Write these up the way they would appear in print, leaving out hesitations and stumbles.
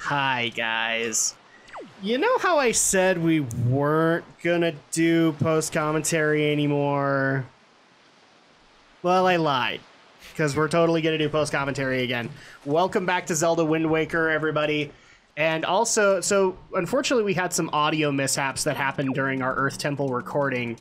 Hi, guys. You know how I said we weren't gonna do post-commentary anymore? Well, I lied, because we're totally gonna do post-commentary again. Welcome back to Zelda Wind Waker, everybody. And also, so unfortunately we had some audio mishaps that happened during our Earth Temple recording.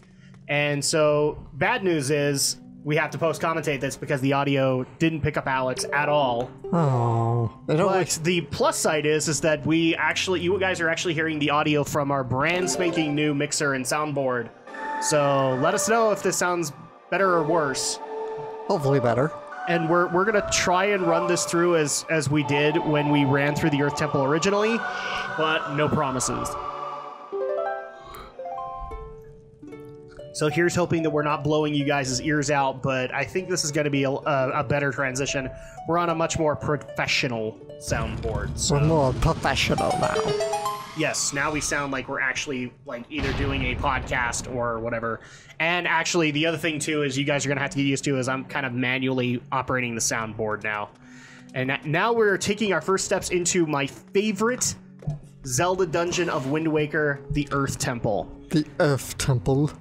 And so, bad news is, we have to post-commentate this because the audio didn't pick up Alex at all. Oh. But the plus side is that we actually, you guys are actually hearing the audio from our brand spanking new mixer and soundboard. So let us know if this sounds better or worse. Hopefully better. And we're gonna try and run this through as we did when we ran through the Earth Temple originally, but no promises. So here's hoping that we're not blowing you guys' ears out, but I think this is going to be a better transition. We're on a much more professional soundboard. So. We're more professional now. Yes, now we sound like we're actually like either doing a podcast or whatever. And actually, the other thing too is you guys are going to have to get used to is I'm kind of manually operating the soundboard now. And now we're taking our first steps into my favorite Zelda dungeon of Wind Waker, the Earth Temple. The Earth Temple.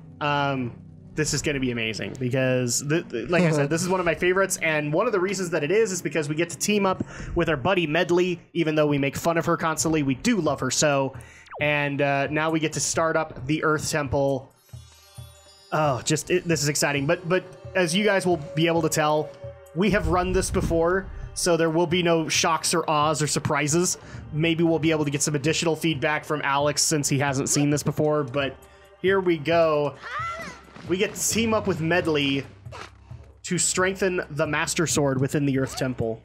This is going to be amazing because, like I said, this is one of my favorites, and one of the reasons that it is because we get to team up with our buddy Medli. Even though we make fun of her constantly, we do love her so. And now we get to start up the Earth Temple. Oh, this is exciting. But as you guys will be able to tell, we have run this before, so there will be no shocks or awes or surprises. Maybe we'll be able to get some additional feedback from Alex since he hasn't seen this before, but here we go. We get to team up with Medli to strengthen the Master Sword within the Earth Temple.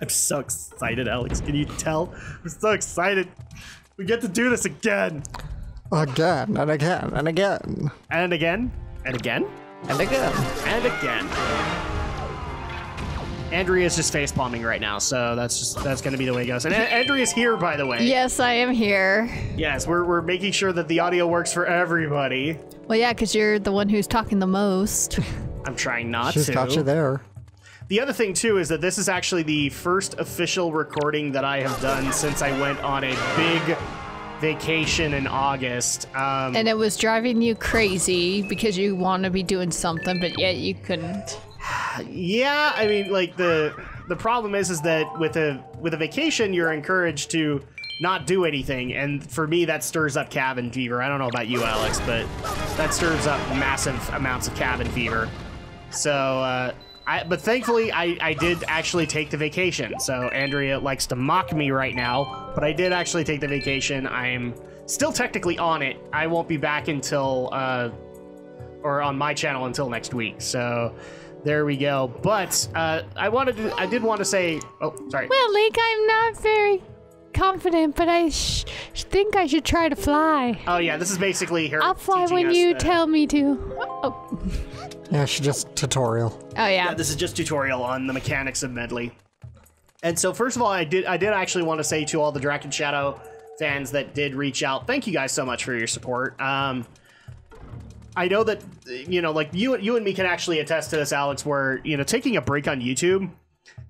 I'm so excited, Alex. Can you tell? I'm so excited. We get to do this again. Again, and again, and again. And again, and again, and again, and again. Andrea's just face palming right now, so that's going to be the way it goes. And Andrea's here, by the way. Yes, I am here. Yes, we're making sure that the audio works for everybody. Well, yeah, because you're the one who's talking the most. I'm trying not to. She's got you there. The other thing, too, is that this is actually the first official recording that I have done since I went on a big vacation in August. And it was driving you crazy because you want to be doing something, but yet you couldn't. Yeah, I mean, like, the problem is that with a vacation, you're encouraged to not do anything, and for me, that stirs up cabin fever. I don't know about you, Alex, but that stirs up massive amounts of cabin fever. So, but thankfully, I did actually take the vacation. So Andrea likes to mock me right now, but I did actually take the vacation. I'm still technically on it. I won't be back until, or on my channel until next week. So there we go. But I did want to say, oh, sorry. Well, Link, I'm not very confident, but I think I should try to fly. Oh yeah, this is basically her. I'll fly when you tell me to. Oh. Yeah, she just tutorial. Oh yeah. This is just tutorial on the mechanics of Medli. And so first of all, I did actually want to say to all the Drak and Shadow fans that did reach out, thank you guys so much for your support. I know that, you know, like you and me can actually attest to this, Alex, where, you know, taking a break on YouTube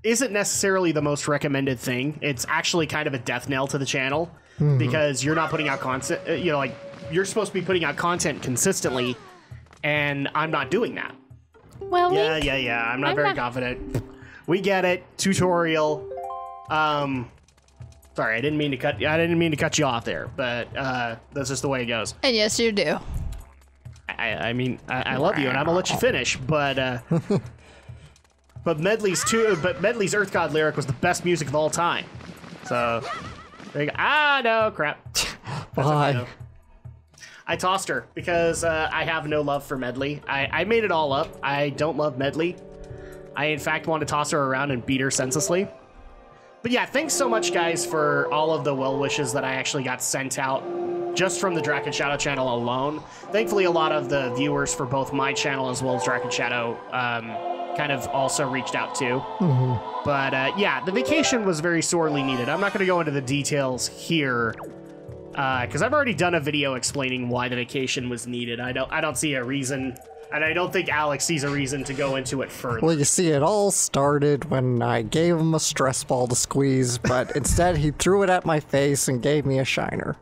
isn't necessarily the most recommended thing. It's actually kind of a death knell to the channel because you're not putting out content, you know, like you're supposed to be putting out content consistently, and I'm not doing that. Well, yeah, Link, yeah. I'm not very confident. We get it. Tutorial. Sorry, I didn't mean to cut you off there, but that's just the way it goes. And yes, you do. I mean, I love you, and I'm gonna let you finish, but but Medli's Earth God lyric was the best music of all time. So there you go. Ah, no, crap. Bye. I tossed her because I have no love for Medli. I made it all up. I don't love Medli. I, in fact, want to toss her around and beat her senselessly. But yeah, thanks so much, guys, for all of the well wishes that I actually got sent out just from the Drak and Shadow channel alone. Thankfully, a lot of the viewers for both my channel as well as Drak and Shadow kind of also reached out too. But yeah, the vacation was very sorely needed. I'm not going to go into the details here because I've already done a video explaining why the vacation was needed. I don't see a reason And I don't think Alex sees a reason to go into it further. Well, you see, it all started when I gave him a stress ball to squeeze, but instead he threw it at my face and gave me a shiner.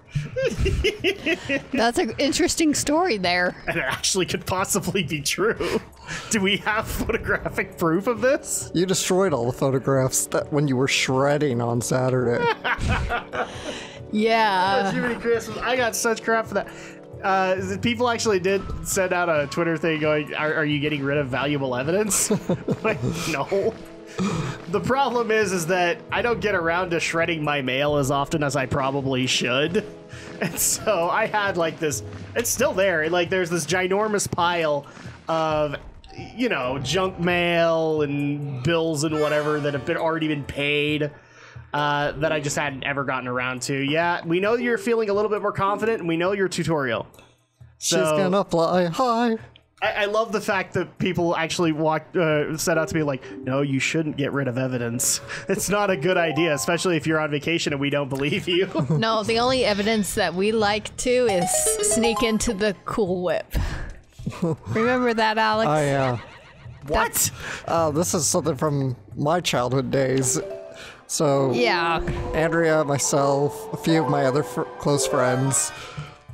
That's an interesting story there. And it actually could possibly be true. Do we have photographic proof of this? You destroyed all the photographs that when you were shredding on Saturday. Yeah. Jiminy Christmas. I got such crap for that. People actually did send out a Twitter thing going, are you getting rid of valuable evidence? Like, no. The problem is that I don't get around to shredding my mail as often as I probably should. And so I had like this, it's still there. Like there's this ginormous pile of, you know, junk mail and bills and whatever that have already been paid. That I just hadn't ever gotten around to. Yeah, we know you're feeling a little bit more confident, and we know your tutorial. She's gonna fly high. I love the fact that people actually set out to be like, no, you shouldn't get rid of evidence. It's not a good idea, especially if you're on vacation and we don't believe you. No, the only evidence that we like to is sneak into the Cool Whip. Remember that, Alex? Oh, yeah. What? This is something from my childhood days. So, Yeah. Andrea, myself, a few of my other close friends,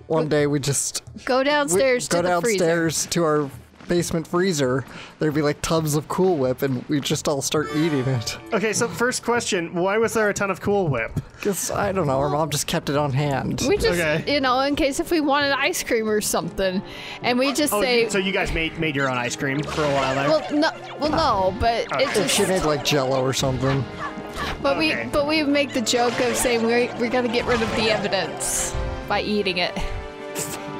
one day we just Go downstairs to go the freezer. downstairs to our basement freezer. There'd be like tubs of Cool Whip, and we just all start eating it. Okay, so first question, why was there a ton of Cool Whip? Because, I don't know, our mom just kept it on hand. We just, Okay. you know, in case if we wanted ice cream or something, and we just say, So you guys made your own ice cream for a while there? no, but it If just, she made like Jello or something. but Okay. we make the joke of saying we're gonna get rid of the evidence by eating it.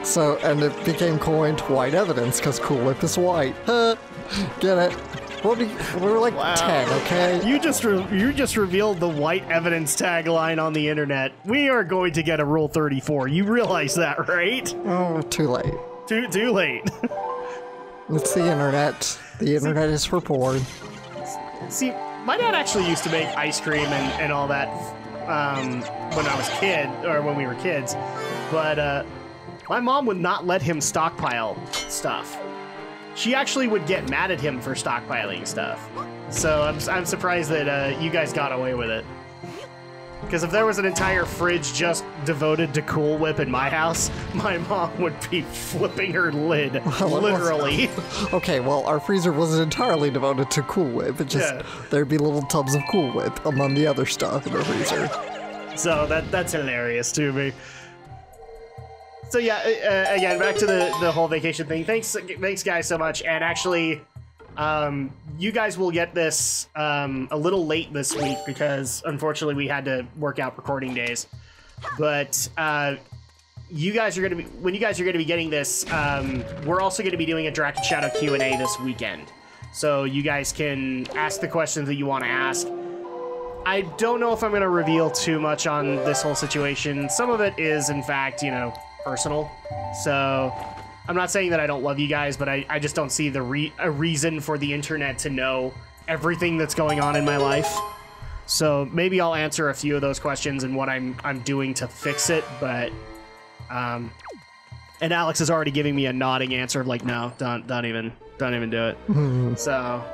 So, and it became coined white evidence because Cool Whip is white. Get it? We were like 10, okay? You just revealed the white evidence tagline on the internet. We are going to get a Rule 34. You realize that, right? Oh, too late. Too late. It's the internet. The internet is for porn. See, my dad actually used to make ice cream and all that when I was a kid, or when we were kids. But my mom would not let him stockpile stuff. She actually would get mad at him for stockpiling stuff. So I'm surprised that you guys got away with it. Because if there was an entire fridge just devoted to Cool Whip in my house, my mom would be flipping her lid, literally. Okay, well, our freezer wasn't entirely devoted to Cool Whip. It just, there'd be little tubs of Cool Whip among the other stuff in the freezer. So that's hilarious to me. So yeah, again, back to the whole vacation thing. Thanks guys so much. And actually, you guys will get this a little late this week because unfortunately we had to work out recording days. But you guys are gonna be getting this. We're also gonna be doing a Drak and Shadow Q&A this weekend, so you guys can ask the questions that you want to ask. I don't know if I'm gonna reveal too much on this whole situation. Some of it is, in fact, you know, personal. So I'm not saying that I don't love you guys, but I just don't see a reason for the internet to know everything that's going on in my life. So maybe I'll answer a few of those questions and what I'm doing to fix it, but and Alex is already giving me a nodding answer of like, no, don't even do it. So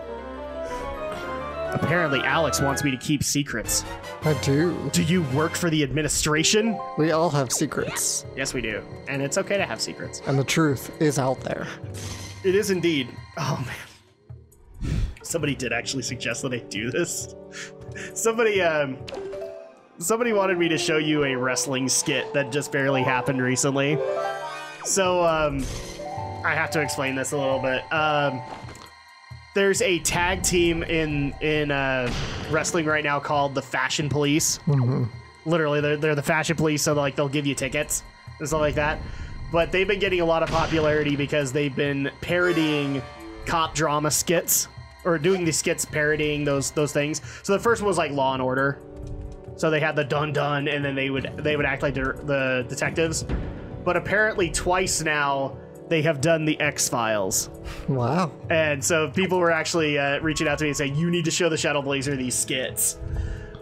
apparently Alex wants me to keep secrets. I do. Do you work for the administration? We all have secrets. Yes, we do. And it's okay to have secrets. And the truth is out there. It is indeed. Oh, man. Somebody did actually suggest that I do this. Somebody wanted me to show you a wrestling skit that just barely happened recently. So, I have to explain this a little bit. There's a tag team in wrestling right now called the Fashion Police. Mm-hmm. Literally, they're the Fashion Police, so like they'll give you tickets and stuff like that. But they've been getting a lot of popularity because they've been parodying cop drama skits, or doing these skits parodying those things. So the first one was like Law and Order. So they had the dun dun, and then they would act like the detectives. But apparently twice now, they have done the X-Files. Wow. And so people were actually reaching out to me and saying, you need to show the Shadow Blazer these skits.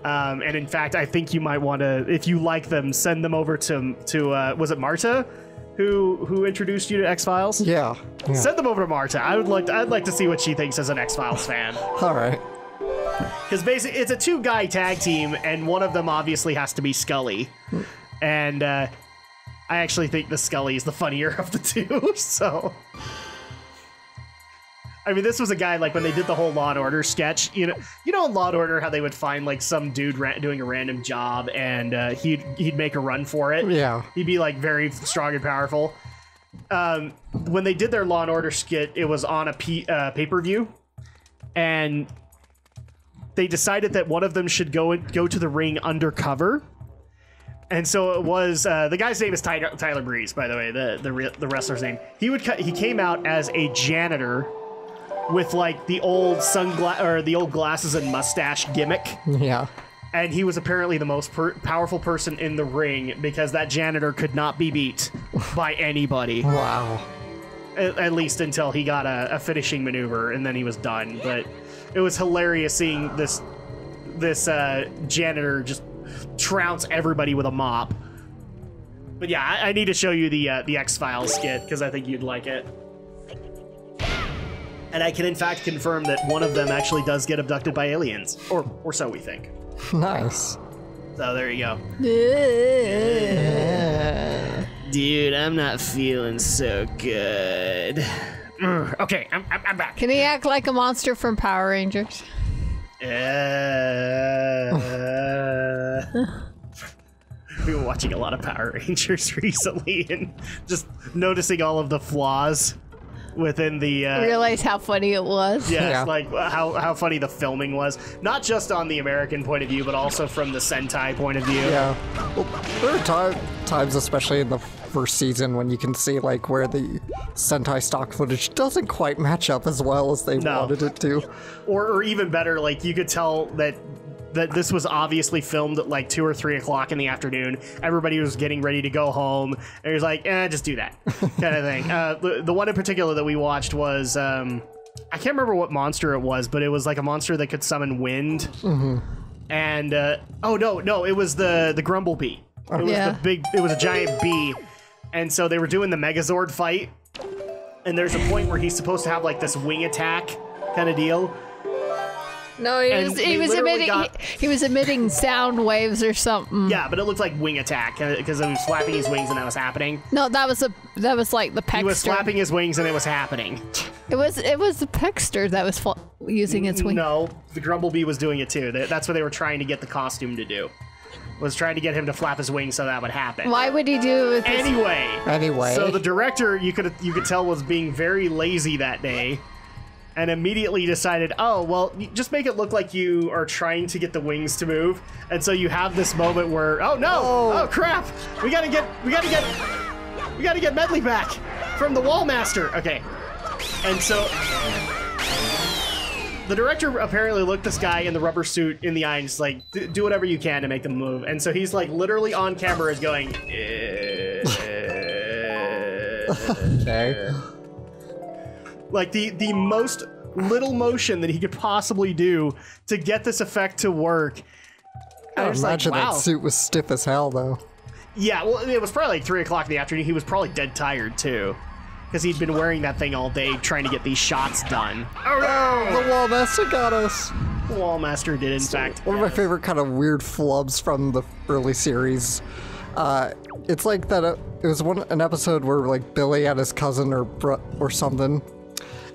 And in fact, I think you might want to, if you like them, send them over to was it Marta? who introduced you to X-Files? Yeah. Send them over to Marta. I'd like to see what she thinks as an X-Files fan. All right. Because basically, it's a 2-guy tag team, and one of them obviously has to be Scully. And I actually think the Scully is the funnier of the two. So, I mean, this was a guy like when they did the whole Law and Order sketch. You know, in Law and Order, how they would find like some dude doing a random job, and he'd make a run for it. Yeah. He'd be like very strong and powerful. When they did their Law and Order skit, it was on a pay-per-view, and they decided that one of them should go to the ring undercover. And so it was the guy's name is Tyler Breeze, by the way, the wrestler's name. He came out as a janitor with like the old glasses and mustache gimmick. Yeah. And he was apparently the most powerful person in the ring because that janitor could not be beat by anybody. Wow. At least until he got a finishing maneuver, and then he was done. But it was hilarious seeing this janitor just trounce everybody with a mop. But yeah, I need to show you the X-Files skit because I think you'd like it. And I can in fact confirm that one of them actually does get abducted by aliens, or so we think. Nice. So there you go. Dude, I'm not feeling so good. Okay, I'm back. Can he act like a monster from Power Rangers? We were watching a lot of Power Rangers recently and just noticing all of the flaws within the Realize how funny it was. yeah. Like how funny the filming was, not just on the American point of view but also from the Sentai point of view. Yeah. Well, there are times, especially in the first season, when you can see like where the Sentai stock footage doesn't quite match up as well as they wanted it to. Or even better, like you could tell that this was obviously filmed at like 2 or 3 o'clock in the afternoon. Everybody was getting ready to go home. And it was like, just do that kind of thing. The one in particular that we watched was, I can't remember what monster it was, but it was like a monster that could summon wind. Mm-hmm. And, oh no, it was the Grumblebee. It was it was a giant bee. And so they were doing the Megazord fight. And there's a point where he's supposed to have like this wing attack kind of deal. No, he was emitting sound waves or something. Yeah, but it looked like wing attack because he was flapping his wings and that was happening. No, that was like the Pexter. He was flapping his wings and it was happening. It was the Pexter that was using its wings. No, the Grumblebee was doing it too. That's what they were trying to get the costume to do. Was trying to get him to flap his wings so that would happen. Why would he do it? Anyway. So the director, you could tell, was being very lazy that day. And immediately decided, oh, well, just make it look like you are trying to get the wings to move. And so you have this moment where, oh no, oh crap, we gotta get Medli back from the Wall Master. Okay, and so the director apparently looked this guy in the rubber suit in the eye and just like, do whatever you can to make them move. And so he's like literally on camera is going, Okay. Like the most little motion that he could possibly do to get this effect to work. I imagine that suit was stiff as hell, though. Yeah, well, it was probably like 3 o'clock in the afternoon. He was probably dead tired, too. Because he'd been wearing that thing all day trying to get these shots done. Oh, no! The Wall Master got us! The Wall Master did, in fact. One of my favorite kind of weird flubs from the early series. It's like that it was an episode where like Billy had his cousin or something.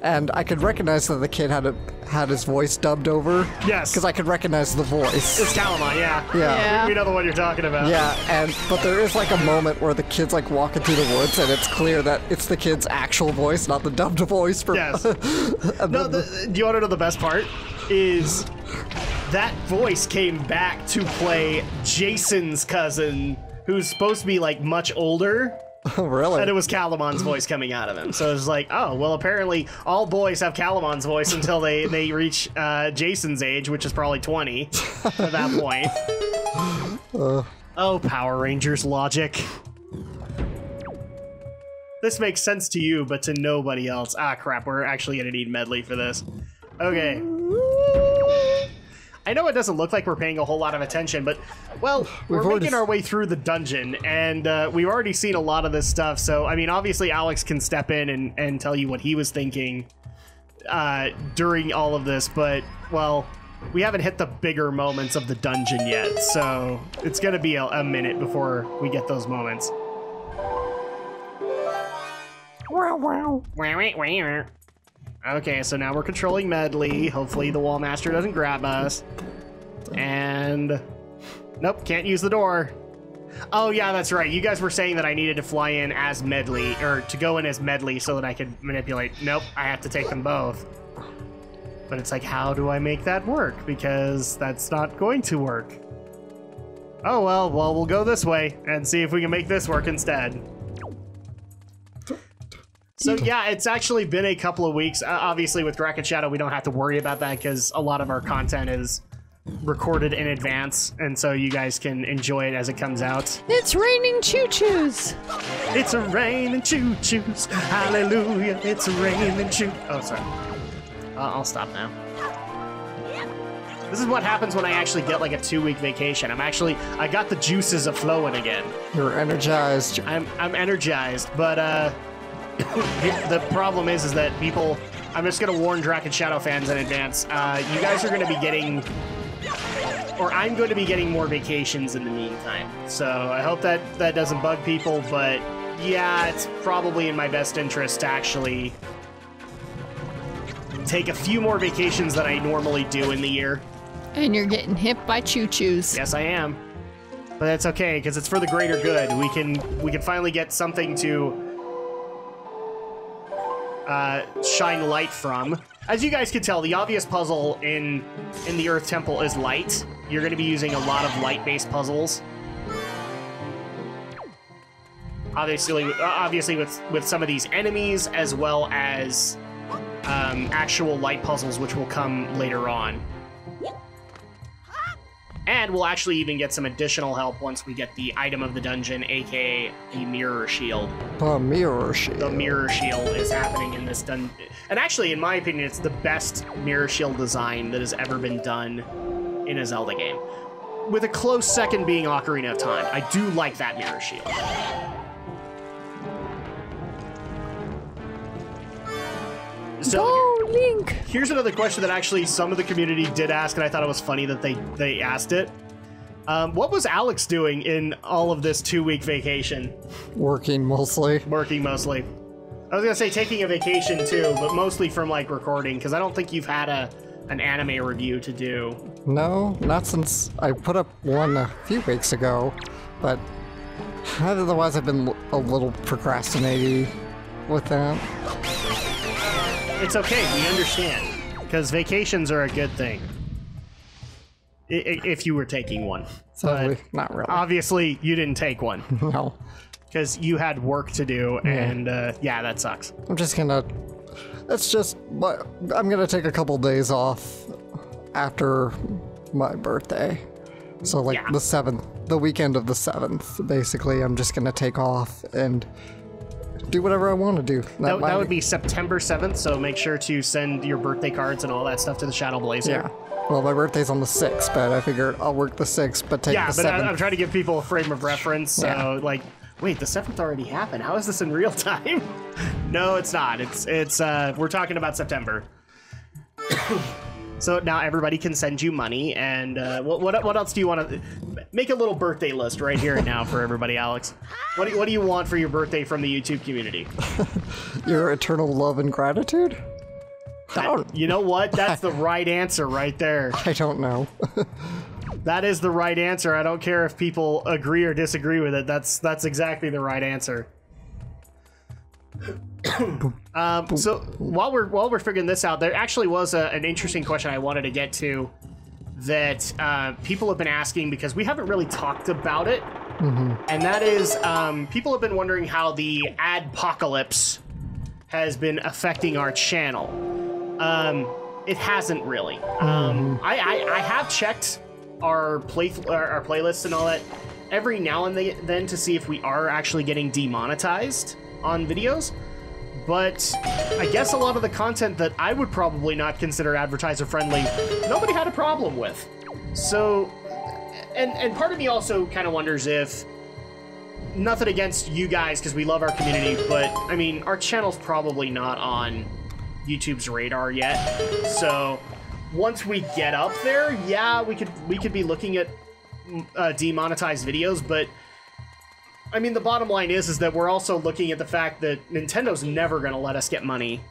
And I could recognize that the kid had his voice dubbed over. Yes. Because I could recognize the voice. It's Calamon, yeah. Yeah. We know the one you're talking about. Yeah, but there is like a moment where the kid's like walking through the woods and it's clear that it's the kid's actual voice, not the dubbed voice. Yes. Do you want to know the best part? Is that voice came back to play Jason's cousin, who's supposed to be like much older. Oh, really? And it was Calamon's voice coming out of him. So it was like, oh, well, apparently all boys have Calamon's voice until they reach Jason's age, which is probably 20 at that point. Oh, Power Rangers logic. This makes sense to you, but to nobody else. Ah, crap, we're actually going to need Medli for this. Okay. I know it doesn't look like we're paying a whole lot of attention, but, well, we're making our way through the dungeon, and we've already seen a lot of this stuff, so, I mean, obviously Alex can step in and tell you what he was thinking during all of this, but, well, we haven't hit the bigger moments of the dungeon yet, so it's gonna be a minute before we get those moments. Wow, wow. Okay, so now we're controlling Medli. Hopefully the wall master doesn't grab us. And nope, can't use the door. Oh yeah, that's right. You guys were saying that I needed to fly in as Medli, or to go in as Medli so that I could manipulate. Nope, I have to take them both. But it's like, how do I make that work? Because that's not going to work. Oh well, we'll go this way and see if we can make this work instead. So yeah, it's actually been a couple of weeks. Obviously with Drak and Shadow, we don't have to worry about that because a lot of our content is recorded in advance, and so you guys can enjoy it as it comes out. It's raining choo-choos. It's a raining choo-choos. Hallelujah. It's a raining choo. Oh, sorry. I'll stop now. This is what happens when I actually get like a 2-week vacation. I got the juices a-flowing again. You're energized. I'm energized, but the problem is that people, I'm just gonna warn Drak and Shadow fans in advance, you guys are gonna be getting, or I'm going to be getting more vacations in the meantime. So I hope that doesn't bug people, but yeah, it's probably in my best interest to actually take a few more vacations than I normally do in the year. And you're getting hit by choo-choos. Yes, I am. But that's okay, because it's for the greater good. We can finally get something to shine light from. As you guys can tell, the obvious puzzle in the Earth Temple is light. You're going to be using a lot of light-based puzzles. Obviously with some of these enemies, as well as actual light puzzles, which will come later on. And we'll actually even get some additional help once we get the item of the dungeon, aka the mirror shield. The mirror shield. The mirror shield is happening in this dungeon. And actually, in my opinion, it's the best mirror shield design that has ever been done in a Zelda game. With a close second being Ocarina of Time. I do like that mirror shield. So Link. Here's another question that actually some of the community did ask, and I thought it was funny that they asked it. What was Alex doing in all of this 2-week vacation? Working mostly. Working mostly. I was gonna say taking a vacation too, but mostly from like recording, because I don't think you've had an anime review to do. No, not since I put up one a few weeks ago, but otherwise I've been a little procrastinating with that. It's okay, we understand, because vacations are a good thing. If you were taking one. Sadly, not really. Obviously, you didn't take one. No. Because you had work to do, and yeah, that sucks. I'm gonna take a couple days off after my birthday. So like the 7th, the weekend of the 7th, basically, I'm just gonna take off and do whatever I want to do. That would be September 7th, so make sure to send your birthday cards and all that stuff to the Shadow Blazer. Yeah. Well, my birthday's on the 6th, but I figured I'll work the 6th, but take the 7th. Yeah, but I'm trying to give people a frame of reference, so like, wait, the 7th already happened. How is this in real time? No, it's not. It's we're talking about September. So now everybody can send you money, and what else do you want to make a little birthday list right here and now for everybody, Alex? What do you want for your birthday from the YouTube community? Your eternal love and gratitude? You know what? That's the right answer right there. I don't know. That is the right answer. I don't care if people agree or disagree with it. That's exactly the right answer. So while we're figuring this out, there actually was an interesting question I wanted to get to that people have been asking because we haven't really talked about it, and that is people have been wondering how the adpocalypse has been affecting our channel. It hasn't really. I have checked our playlists and all that every now and then to see if we are actually getting demonetized on videos. but I guess a lot of the content that I would probably not consider advertiser friendly, nobody had a problem with. So, and part of me also kind of wonders if, nothing against you guys because we love our community, but I mean, our channel's probably not on YouTube's radar yet. So once we get up there, yeah, we could be looking at demonetized videos, but I mean, the bottom line is that we're also looking at the fact that Nintendo's never going to let us get money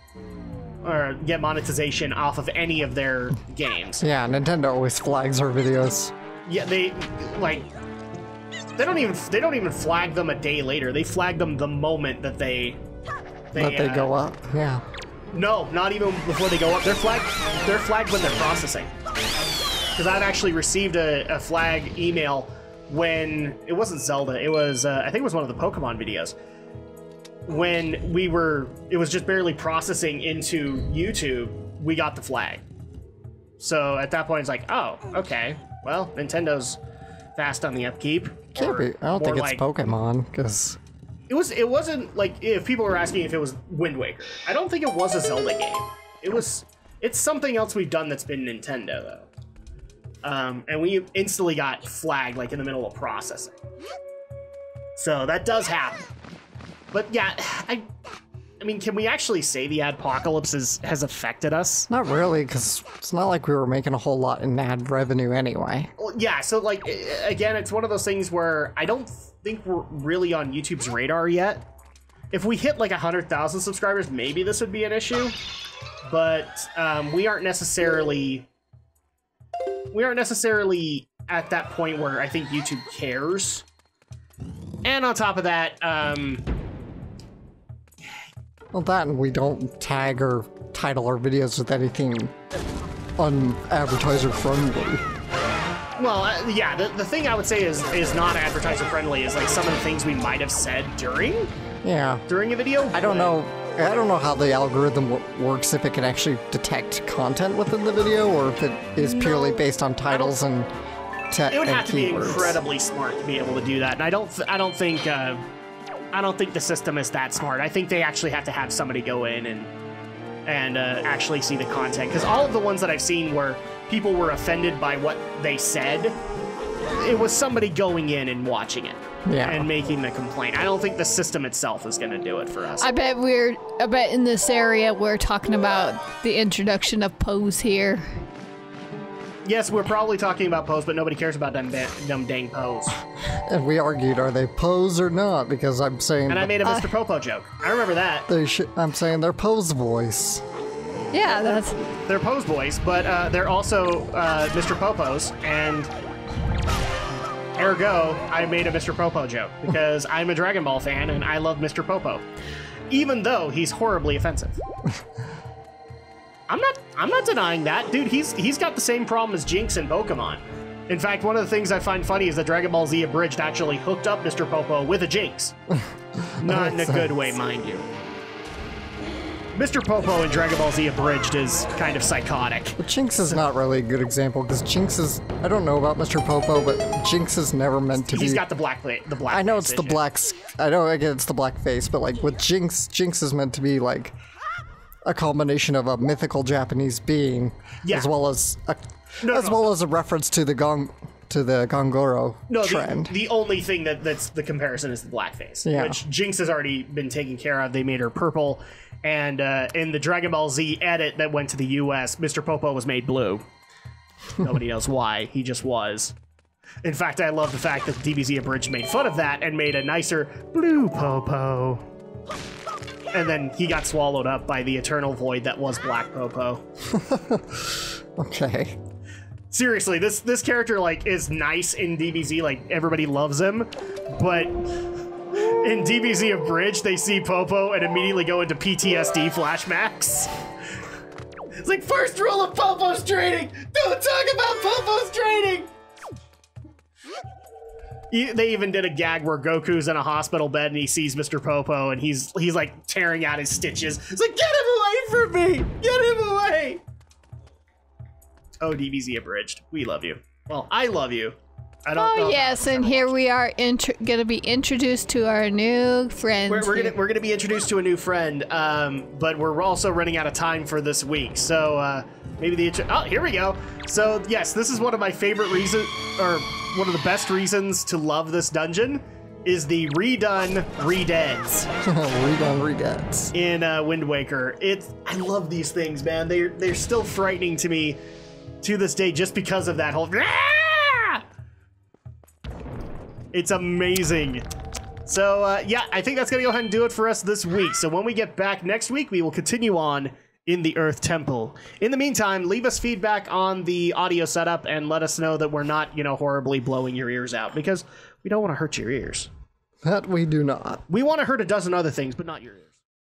or get monetization off of any of their games. Yeah, Nintendo always flags our videos. Yeah, they don't even flag them a day later. They flag them the moment that they go up. Yeah. No, not even before they go up. They're flagged when they're processing. Because I've actually received a flag email when it wasn't Zelda. It was I think it was one of the Pokemon videos. When it was just barely processing into YouTube, we got the flag. So at that point, it's like, oh, okay. Well, Nintendo's fast on the upkeep. Can't be. I don't think it's Pokemon, because it wasn't like, if people were asking if it was Wind Waker. I don't think it was a Zelda game. It's something else we've done that's been Nintendo though. And we instantly got flagged like in the middle of processing. So that does happen. But yeah, I mean, can we actually say the adpocalypse has affected us? Not really, because it's not like we were making a whole lot in ad revenue anyway. Well, yeah, so like, again, it's one of those things where I don't think we're really on YouTube's radar yet. If we hit like 100,000 subscribers, maybe this would be an issue. But we aren't necessarily at that point where I think YouTube cares. And on top of that, well, that and we don't tag or title our videos with anything un-advertiser friendly. Well, yeah, the thing I would say is not advertiser friendly is like some of the things we might have said during a video. I don't know how the algorithm works, if it can actually detect content within the video, or if it is purely based on titles and it would have to be keywords. Incredibly smart to be able to do that, and I don't think the system is that smart. I think they actually have to have somebody go in and actually see the content, because all of the ones that I've seen where people were offended by what they said, it was somebody going in and watching it and making the complaint. I don't think the system itself is going to do it for us. I bet in this area we're talking about the introduction of Pose here. Yes, we're probably talking about Pose, but nobody cares about them dang Pose. And we argued, are they Pose or not? Because I'm saying... And I made a Mr. Popo joke. I remember that. I'm saying they're Pose voice. Yeah, they're Pose boys, but they're also Mr. Popos, and ergo, I made a Mr. Popo joke, because I'm a Dragon Ball fan, and I love Mr. Popo. Even though he's horribly offensive. I'm not denying that. Dude, he's got the same problem as Jinx in Pokemon. In fact, one of the things I find funny is that Dragon Ball Z Abridged actually hooked up Mr. Popo with a Jinx. Not in a good way, mind you. Mr. Popo in Dragon Ball Z Abridged is kind of psychotic. But Jinx is not really a good example, because Jinx is... I don't know about Mr. Popo, but Jinx is never meant to be... He's got the black I know it's the black... I know, again, it's the black face, but like with Jinx is meant to be like a combination of a mythical Japanese being, as well as a reference to the Gongoro trend. The only thing that's the comparison is the blackface, which Jinx has already been taken care of. They made her purple, and in the Dragon Ball Z edit that went to the US, Mr. Popo was made blue. Nobody knows why, he just was. In fact, I love the fact that DBZ Abridged made fun of that and made a nicer blue Popo. And then he got swallowed up by the eternal void that was Black Popo. Okay. Seriously, this character like is nice in DBZ, like everybody loves him, but in DBZ Abridged they see Popo and immediately go into PTSD flashbacks. It's like, first rule of Popo's training, don't talk about Popo's training! They even did a gag where Goku's in a hospital bed and he sees Mr. Popo and he's like tearing out his stitches. It's like, get him away from me! Get him away! Oh, DBZ Abridged. We love you. Well, I love you. I don't know. Oh yes, and here we are gonna be introduced to our new friend. We're gonna be introduced to a new friend, but we're also running out of time for this week. So maybe here we go. So yes, this is one of my favorite reasons, or one of the best reasons to love this dungeon, is the redone redeads. Redone redeads In Wind Waker. I love these things, man. They're still frightening to me to this day just because of that whole. It's amazing. So, yeah, I think that's going to go ahead and do it for us this week. So when we get back next week, we will continue on in the Earth Temple. In the meantime, leave us feedback on the audio setup and let us know that we're not, horribly blowing your ears out, because we don't want to hurt your ears. that we do not. We want to hurt a dozen other things, but not your ears.